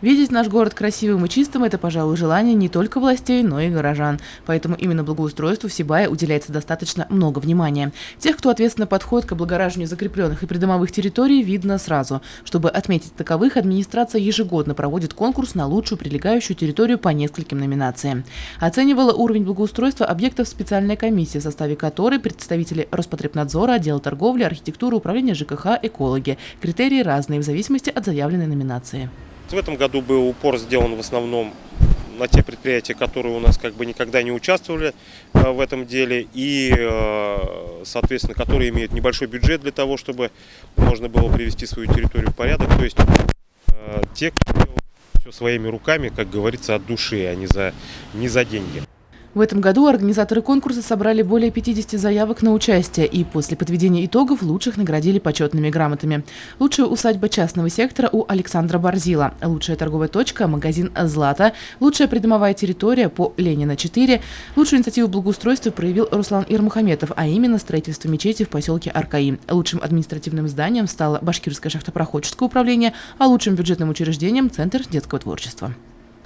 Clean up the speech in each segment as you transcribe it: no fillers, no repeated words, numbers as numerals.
Видеть наш город красивым и чистым – это, пожалуй, желание не только властей, но и горожан. Поэтому именно благоустройству в Сибае уделяется достаточно много внимания. Тех, кто ответственно подходит к облагораживанию закрепленных и придомовых территорий, видно сразу. Чтобы отметить таковых, администрация ежегодно проводит конкурс на лучшую прилегающую территорию по нескольким номинациям. Оценивала уровень благоустройства объектов специальная комиссия, в составе которой представители Роспотребнадзора, отдела торговли, архитектуры, управления ЖКХ, экологи. Критерии разные в зависимости от заявленной номинации. В этом году был упор сделан в основном на те предприятия, которые у нас никогда не участвовали в этом деле и, соответственно, которые имеют небольшой бюджет для того, чтобы можно было привести свою территорию в порядок. То есть те, кто делал все своими руками, как говорится, от души, а не за деньги. В этом году организаторы конкурса собрали более 50 заявок на участие и после подведения итогов лучших наградили почетными грамотами. Лучшая усадьба частного сектора у Александра Борзила, лучшая торговая точка – магазин «Злата», лучшая придомовая территория по Ленина 4, лучшую инициативу благоустройства проявил Руслан Ирмухаметов, а именно строительство мечети в поселке Аркаим. Лучшим административным зданием стало Башкирское шахтопроходческое управление, а лучшим бюджетным учреждением – Центр детского творчества.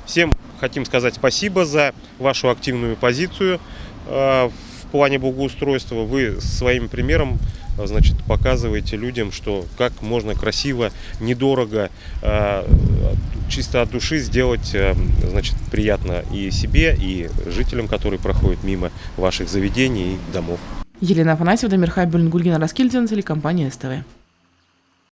Всем хотим сказать спасибо за вашу активную позицию в плане благоустройства. Вы своим примером, показываете людям, что как можно красиво, недорого, чисто от души сделать, приятно и себе, и жителям, которые проходят мимо ваших заведений и домов. Елена Афанасьева, Дамир Хайбуллин, Гульгина Раскильдина, телекомпания СТВ.